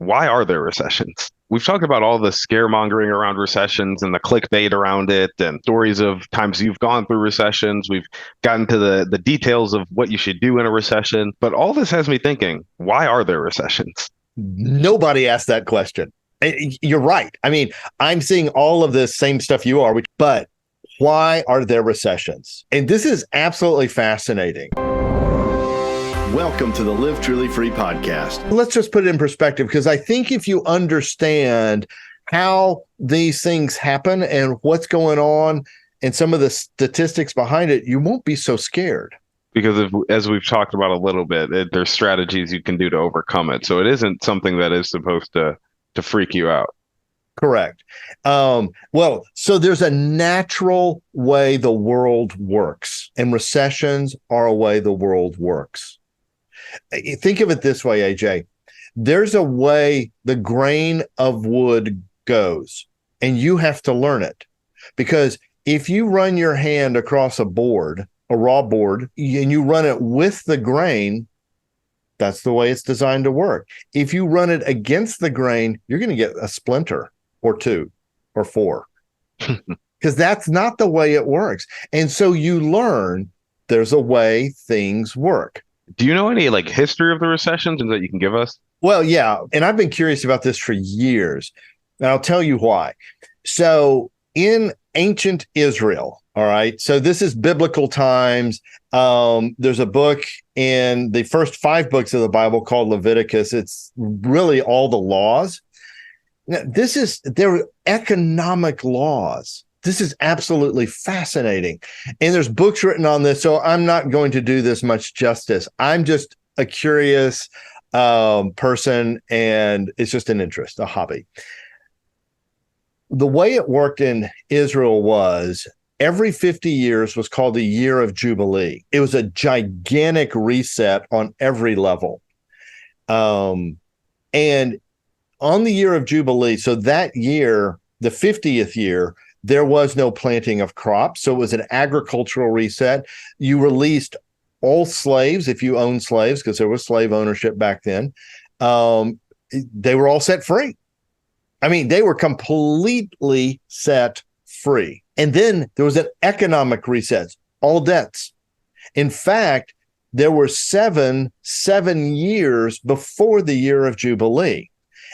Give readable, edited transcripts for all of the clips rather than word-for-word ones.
why are there recessions? We've talked about all the scaremongering around recessions and the clickbait around it and stories of times you've gone through recessions. We've gotten to the details of what you should do in a recession. But all this has me thinking, why are there recessions? Nobody asked that question. You're right. I mean, I'm seeing all of this same stuff you are, but why are there recessions? And this is absolutely fascinating. Welcome to the Live Truly Free podcast. Let's just put it in perspective, because I think if you understand how these things happen and what's going on and some of the statistics behind it, you won't be so scared. Because as we've talked about a little bit, there's strategies you can do to overcome it. So it isn't something that is supposed to freak you out. Correct. Well, so there's a natural way the world works, and recessions are a way the world works. Think of it this way, AJ. There's a way the grain of wood goes, and you have to learn it. Because if you run your hand across a board, a raw board, and you run it with the grain, that's the way it's designed to work. If you run it against the grain, you're going to get a splinter or two or four, because that's not the way it works. And so you learn there's a way things work. Do you know any like history of the recessions that you can give us? Well, yeah. And I've been curious about this for years. And I'll tell you why. So in ancient Israel, all right, so this is biblical times. There's a book in the first 5 books of the Bible called Leviticus. It's really all the laws. Now, there are economic laws. This is absolutely fascinating. And there's books written on this, so I'm not going to do this much justice. I'm just a curious person, and it's just an interest, a hobby. The way it worked in Israel was every 50 years was called the year of Jubilee. It was a gigantic reset on every level. And on the year of Jubilee, so that year, the 50th year, there was no planting of crops. So it was an agricultural reset. You released all slaves, if you owned slaves, because there was slave ownership back then. They were all set free. I mean, they were completely set free. And then there was an economic reset, all debts. In fact, there were seven years before the year of Jubilee.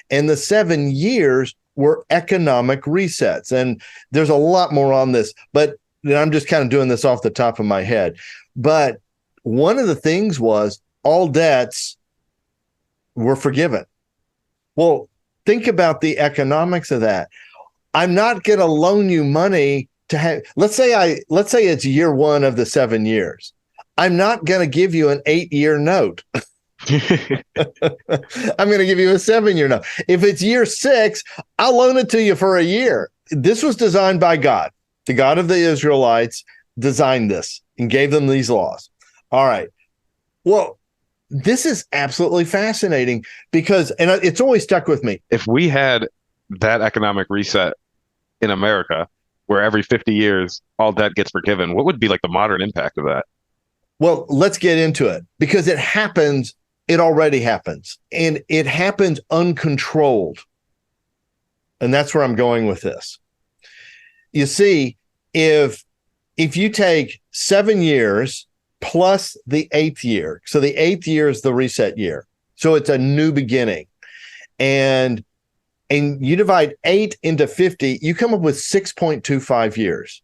And the 7 years were economic resets. And there's a lot more on this, but I'm just kind of doing this off the top of my head. But one of the things was all debts were forgiven. Well, think about the economics of that. I'm not going to loan you money to have, let's say it's year 1 of the 7 years. I'm not going to give you an 8-year note. I'm going to give you a 7-year note. If it's year 6, I'll loan it to you for a year. This was designed by God. The God of the Israelites designed this and gave them these laws. All right. Well, this is absolutely fascinating because, and it's always stuck with me. If we had that economic reset in America, where every 50 years all debt gets forgiven, what would be like the modern impact of that? Well, let's get into it because it happens. It already happens, and it happens uncontrolled. And that's where I'm going with this. You see, if you take 7 years plus the 8th year, so the 8th year is the reset year. So it's a new beginning. And you divide 8 into 50, you come up with 6.25 years.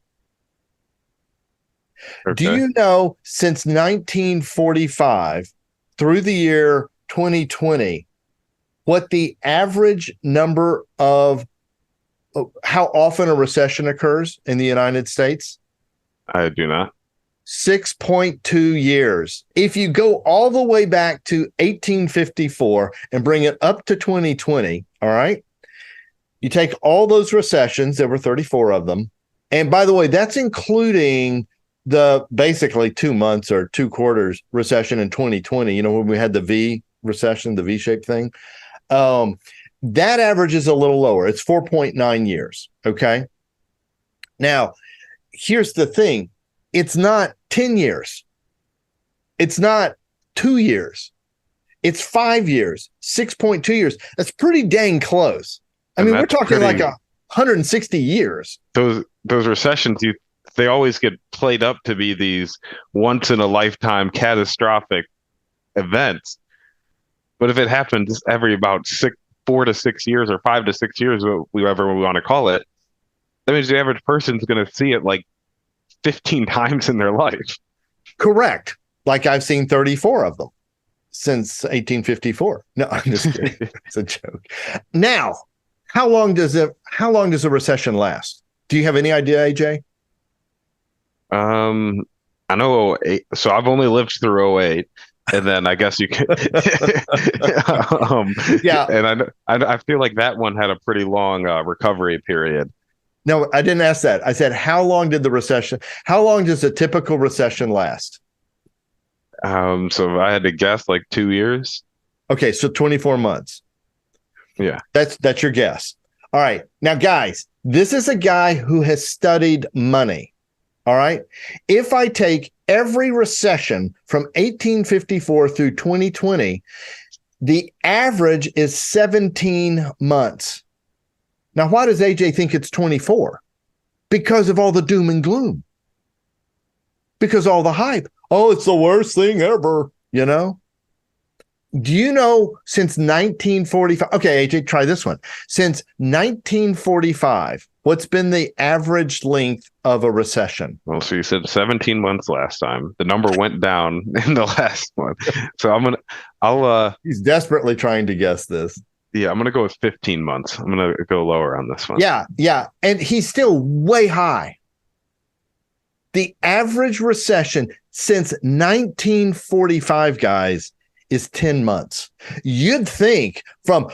Okay. Do you know since 1945 through the year 2020, what the average number of how often a recession occurs in the United States? I do not. 6.2 years. If you go all the way back to 1854 and bring it up to 2020, all right, you take all those recessions, there were 34 of them. And by the way, that's including the basically 2 months or 2 quarters recession in 2020, you know, when we had the V recession, the V-shaped thing. That average is a little lower. It's 4.9 years. Okay. Now, here's the thing. It's not 10 years. It's not 2 years. It's 5 years, 6.2 years. That's pretty dang close. I And mean, we're that's talking like pretty, 160 years. those recessions, they always get played up to be these once in a lifetime catastrophic events. But if it happens every about 4 to 6 years or 5 to 6 years, whatever we want to call it, that means the average person's going to see it like 15 times in their life. Correct. Like I've seen 34 of them since 1854. No, I'm just kidding. It's a joke. Now, how long does a recession last? Do you have any idea, AJ? I know '08, so I've only lived through '08, and then I guess you could. Yeah. And I feel like that one had a pretty long recovery period. No, I didn't ask that. I said, how long does a typical recession last? So I had to guess like 2 years. Okay, so 24 months. Yeah. That's your guess. All right. Now, guys, this is a guy who has studied money. All right. If I take every recession from 1854 through 2020, the average is 17 months. Now, why does AJ think it's 24? Because of all the doom and gloom. Because all the hype. Oh, it's the worst thing ever, you know? Do you know since 1945? Okay, AJ, try this one. Since 1945, what's been the average length of a recession? Well, so you said 17 months last time. The number went down in the last one. So He's desperately trying to guess this. Yeah, I'm gonna go with 15 months. I'm gonna go lower on this one. Yeah. And he's still way high. The average recession since 1945, guys, is 10 months. You'd think from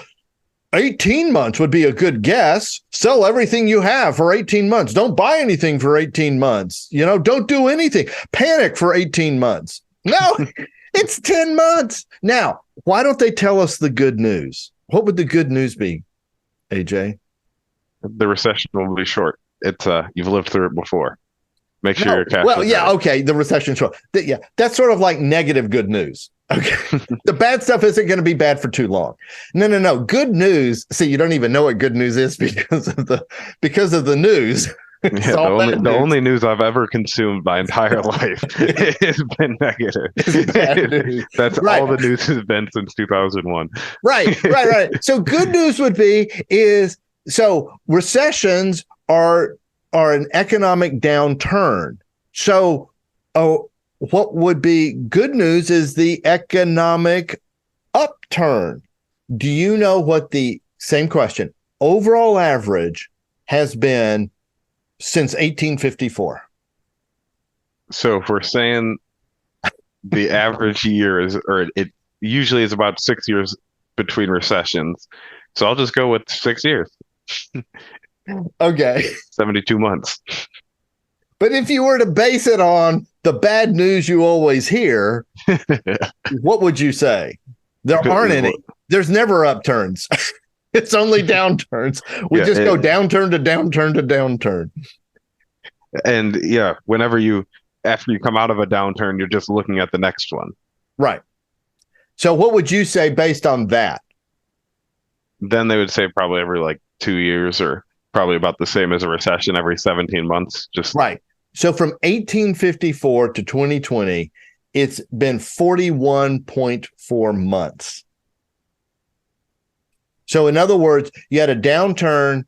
18 months would be a good guess. Sell everything you have for 18 months. Don't buy anything for 18 months. Don't do anything. Panic for 18 months. No, it's 10 months. Now, why don't they tell us the good news? What would the good news be, AJ? The recession will be short. It's you've lived through it before. Make sure your cash. Well, yeah, okay. The recession short. Yeah, that's sort of like negative good news. Okay. The bad stuff isn't going to be bad for too long. No. Good news. See, you don't even know what good news is because of the news. Yeah, the only news I've ever consumed my entire life has been negative. That's right. All the news has been since 2001. Right. So good news would be recessions are an economic downturn. So what would be good news is the economic upturn. Do you know what the same question overall average has been since 1854? So if we're saying the average year it usually is about 6 years between recessions. So I'll just go with 6 years. Okay. 72 months. But if you were to base it on the bad news you always hear, what would you say? There aren't any. There's never upturns. It's only downturns. We just go downturn to downturn to downturn. And yeah, after you come out of a downturn, you're just looking at the next one. Right. So what would you say based on that? Then they would say probably every like 2 years, or probably about the same as a recession every 17 months. Just right. So from 1854 to 2020, it's been 41.4 months. So in other words, you had a downturn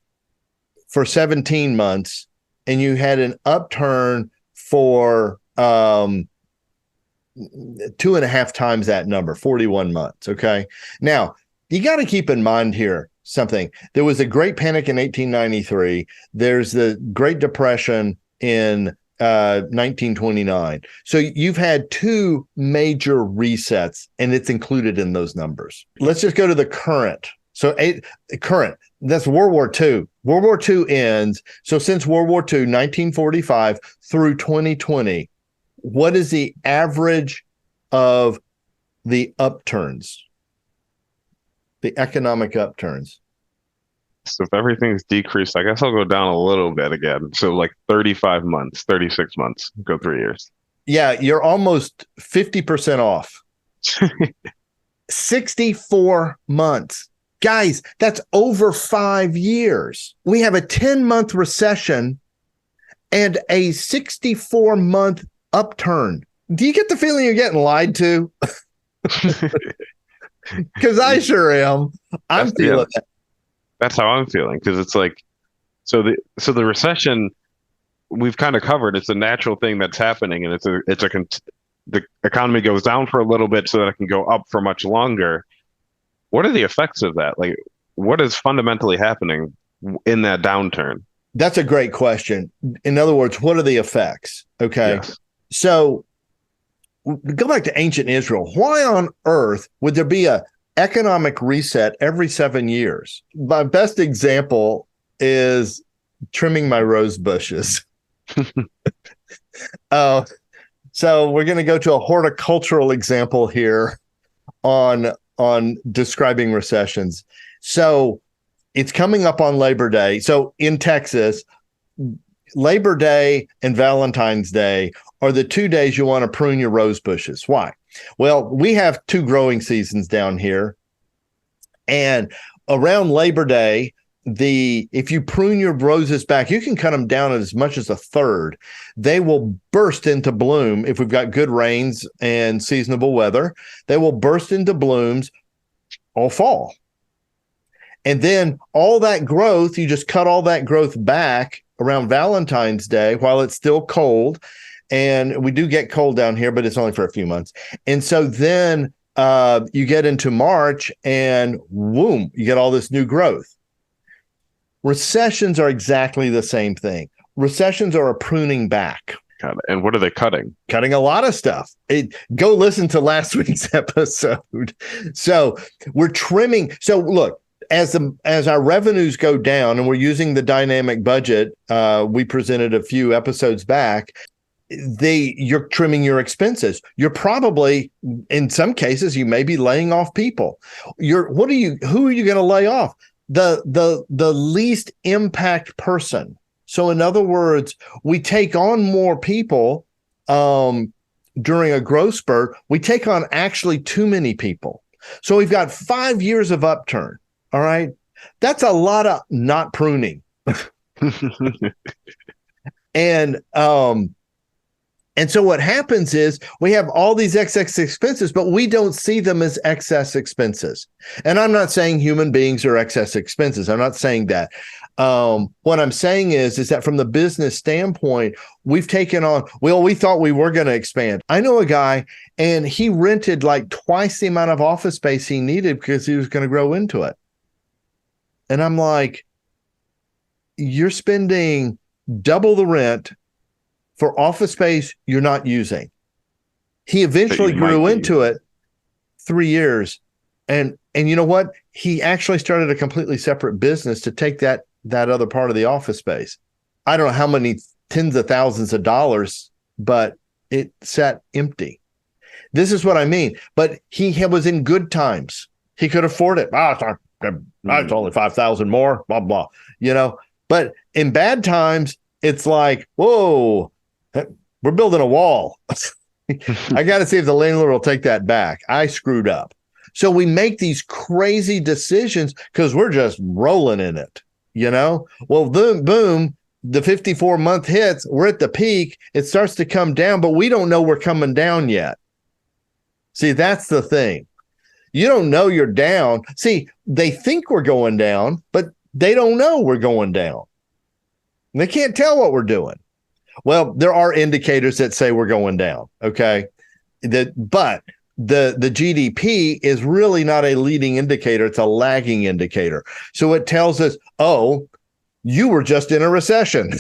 for 17 months and you had an upturn for 2.5 times that number, 41 months. Okay. Now, you got to keep in mind here something. There was a Great Panic in 1893. There's the Great Depression in 1929. So you've had two major resets, and it's included in those numbers. Let's just go to the current. So current, that's World War II. World War II ends. So since World War II, 1945 through 2020, what is the average of the upturns? The economic upturns. So if everything's decreased, I guess I'll go down a little bit again. So like 35 months, 36 months, go 3 years. Yeah, you're almost 50% off. 64 months. Guys, that's over 5 years. We have a 10-month recession and a 64-month upturn. Do you get the feeling you're getting lied to? Because I sure am. I'm feeling that. That's how I'm feeling, because it's like, so the recession we've kind of covered. It's a natural thing that's happening, and the economy goes down for a little bit so that it can go up for much longer. What are the effects of that? Like, what is fundamentally happening in that downturn? That's a great question. In other words, what are the effects? Okay. Yes. So go back to ancient Israel. Why on earth would there be a economic reset every 7 years? My best example is trimming my rose bushes. So we're going to go to a horticultural example here on describing recessions. So it's coming up on Labor Day. So in Texas, Labor Day and Valentine's Day are the 2 days you want to prune your rose bushes. Why? Well, we have 2 growing seasons down here. And around Labor Day, if you prune your roses back, you can cut them down at as much as a third. They will burst into bloom if we've got good rains and seasonable weather. They will burst into blooms all fall. And then all that growth, you just cut all that growth back around Valentine's Day while it's still cold. And we do get cold down here, but it's only for a few months. And so then you get into March and boom, you get all this new growth. Recessions are exactly the same thing. Recessions are a pruning back. God, and what are they cutting? Cutting a lot of stuff. Go listen to last week's episode. So we're trimming. So look, as our revenues go down, and we're using the dynamic budget we presented a few episodes back, you're trimming your expenses. You're probably, in some cases, you may be laying off people. Who are you going to lay off? The least impact person. So in other words, we take on more people during a growth spurt. We take on actually too many people. So we've got 5 years of upturn. All right. That's a lot of not pruning. And so what happens is we have all these excess expenses, but we don't see them as excess expenses. And I'm not saying human beings are excess expenses. I'm not saying that. What I'm saying is that from the business standpoint, we've taken on, we thought we were going to expand. I know a guy, and he rented like twice the amount of office space he needed because he was going to grow into it. And I'm like, you're spending double the rent for office space you're not using. He eventually grew into it 3 years. And you know what? He actually started a completely separate business to take that other part of the office space. I don't know how many tens of thousands of dollars, but it sat empty. This is what I mean. But he was in good times. He could afford it. It's only 5,000 more, blah, blah, But in bad times, it's like, whoa, we're building a wall. I got to see if the landlord will take that back. I screwed up. So we make these crazy decisions because we're just rolling in it, Well, boom, the 54-month hits, we're at the peak. It starts to come down, but we don't know we're coming down yet. See, that's the thing. You don't know you're down. See, they think we're going down, but they don't know we're going down. They can't tell what we're doing. Well, there are indicators that say we're going down, okay? But the GDP is really not a leading indicator. It's a lagging indicator. So it tells us, oh, you were just in a recession.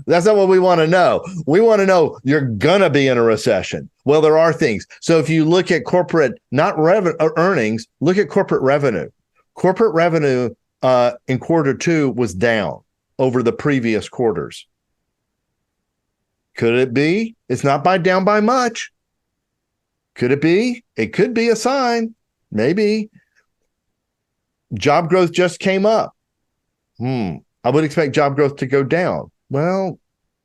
That's not what we want to know. We want to know you're going to be in a recession. Well, there are things. So if you look at corporate, not earnings, look at corporate revenue. Corporate revenue in quarter 2 was down over the previous quarters. Could it be? It's not down by much. Could it be? It could be a sign. Maybe. Job growth just came up. I would expect job growth to go down. Well,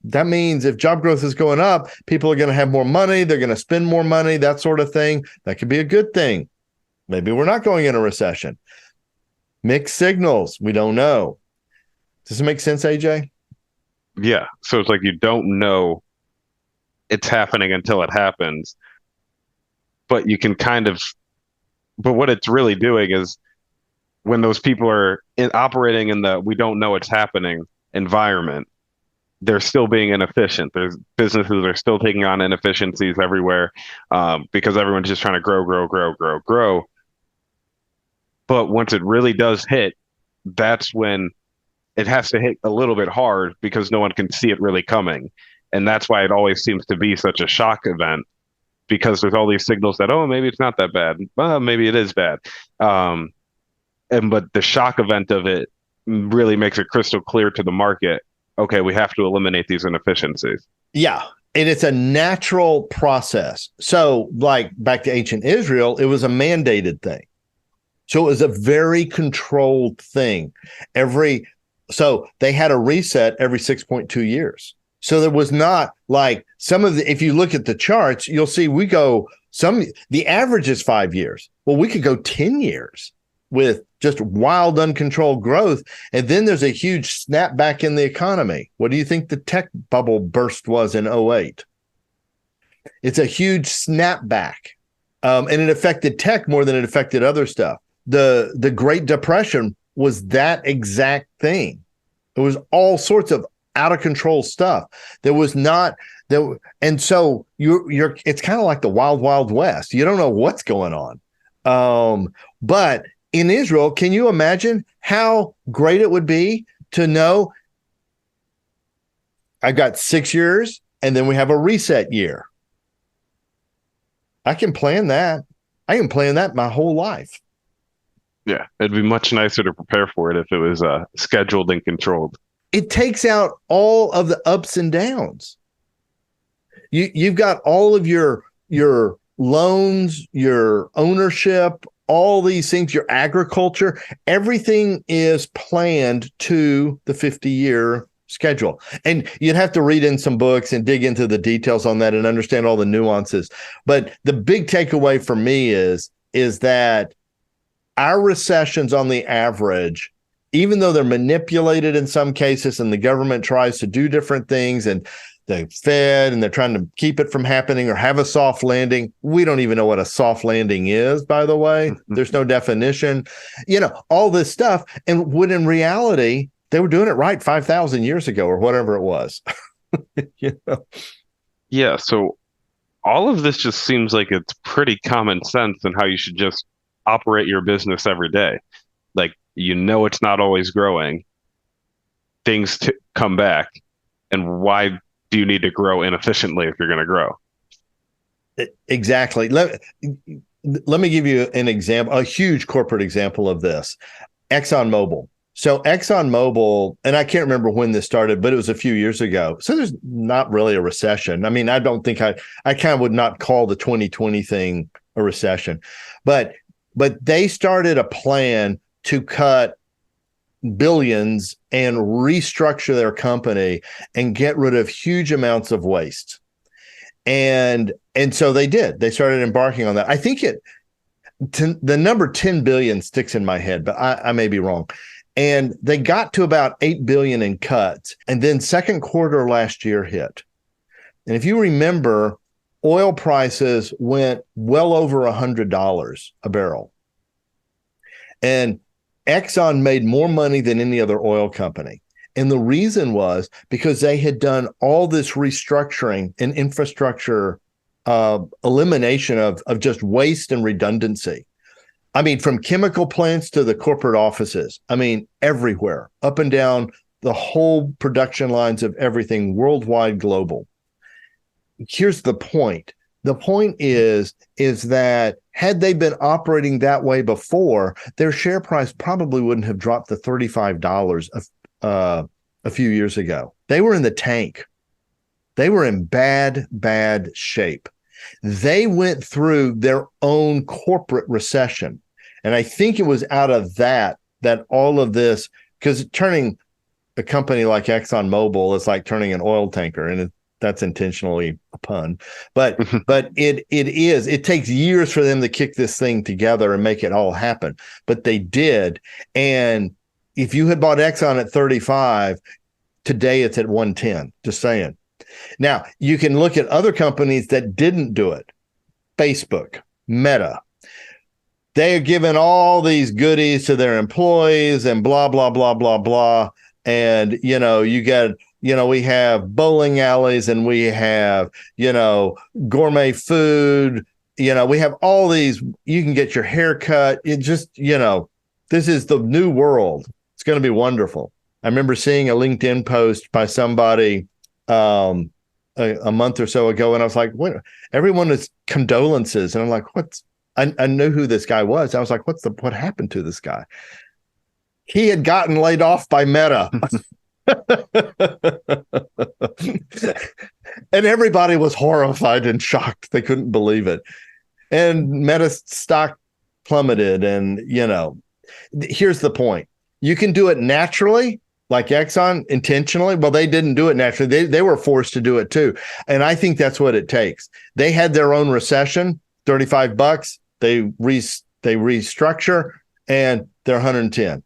that means if job growth is going up, people are going to have more money. They're going to spend more money, that sort of thing. That could be a good thing. Maybe we're not going in a recession. Mixed signals. We don't know. Does it make sense, AJ? Yeah. So it's like you don't know it's happening until it happens, but you can kind of, but what it's really doing is when those people are operating in the we don't know it's happening environment, they're still being inefficient. There's businesses are still taking on inefficiencies everywhere because everyone's just trying to grow, grow, grow, grow, grow. But once it really does hit, that's when it has to hit a little bit hard because no one can see it really coming. And that's why it always seems to be such a shock event because there's all these signals that, oh, maybe it's not that bad. Well, maybe it is bad. But the shock event of it really makes it crystal clear to the market. Okay, we have to eliminate these inefficiencies. Yeah. And it's a natural process. So, like back to ancient Israel, it was a mandated thing. So it was a very controlled thing. So they had a reset every 6.2 years. So there was not like if you look at the charts, you'll see the average is 5 years. Well, we could go 10 years with just wild, uncontrolled growth. And then there's a huge snapback in the economy. What do you think the tech bubble burst was in '08? It's a huge snapback. And it affected tech more than it affected other stuff. The Great Depression was that exact thing. It was all sorts of out of control stuff. There was not there, and so you're. It's kind of like the wild, wild west. You don't know what's going on. But in Israel, can you imagine how great it would be to know I've got 6 years and then we have a reset year? I can plan that. I can plan that my whole life. Yeah, it'd be much nicer to prepare for it if it was scheduled and controlled. It takes out all of the ups and downs. You've got all of your loans, your ownership, all these things, your agriculture, everything is planned to the 50-year schedule. And you'd have to read in some books and dig into the details on that and understand all the nuances. But the big takeaway for me is that our recessions on the average, even though they're manipulated in some cases and the government tries to do different things and the Fed and they're trying to keep it from happening or have a soft landing. We don't even know what a soft landing is, by the way. There's no definition, all this stuff. And when in reality, they were doing it right 5,000 years ago or whatever it was. Yeah, so all of this just seems like it's pretty common sense and how you should just operate your business every day. Like, it's not always growing. Things come back. And why do you need to grow inefficiently if you're going to grow? Exactly. Let me give you an example, a huge corporate example of this. ExxonMobil. So ExxonMobil, and I can't remember when this started, but it was a few years ago. So there's not really a recession. I mean, I don't think I kind of would not call the 2020 thing a recession, but they started a plan to cut billions and restructure their company and get rid of huge amounts of waste. And so they did. They started embarking on that. I think the number 10 billion sticks in my head, but I may be wrong. And they got to about 8 billion in cuts. And then second quarter last year hit. And if you remember, oil prices went well over $100 a barrel. And Exxon made more money than any other oil company. And the reason was because they had done all this restructuring and infrastructure elimination of just waste and redundancy. I mean, from chemical plants to the corporate offices. I mean, everywhere, up and down the whole production lines of everything, worldwide, global. Here's the point. The point is that had they been operating that way before, their share price probably wouldn't have dropped to $35 a few years ago. They were in the tank. They were in bad, bad shape. They went through their own corporate recession. And I think it was out of that all of this, because turning a company like ExxonMobil is like turning an oil tanker, and that's intentionally a pun, but it takes years for them to kick this thing together and make it all happen. But they did, and if you had bought Exxon at 35, today it's at 110. Just saying. Now you can look at other companies that didn't do it. Facebook, Meta. They are giving all these goodies to their employees and blah, blah, blah, blah, blah. And, we have bowling alleys and we have, gourmet food. We have all these, you can get your hair cut. It just, this is the new world. It's going to be wonderful. I remember seeing a LinkedIn post by somebody a month or so ago, and I was like, what? Everyone is condolences. And I'm like, I knew who this guy was. I was like, what happened to this guy? He had gotten laid off by Meta. And everybody was horrified and shocked. They couldn't believe it. And Meta's stock plummeted. And, here's the point. You can do it naturally, like Exxon, intentionally. Well, they didn't do it naturally. They were forced to do it too. And I think that's what it takes. They had their own recession, $35. They restructure, and they're 110.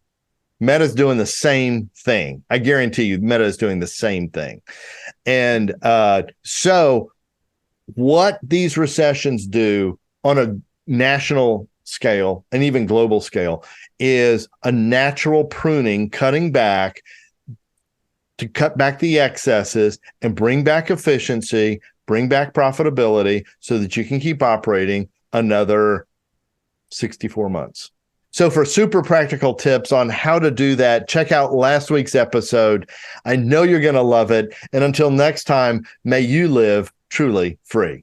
Meta's doing the same thing. I guarantee you, Meta is doing the same thing. And so what these recessions do on a national scale and even global scale is a natural pruning, cutting back to cut back the excesses and bring back efficiency, bring back profitability so that you can keep operating another 64 months. So for super practical tips on how to do that, check out last week's episode. I know you're going to love it. And until next time, may you live truly free.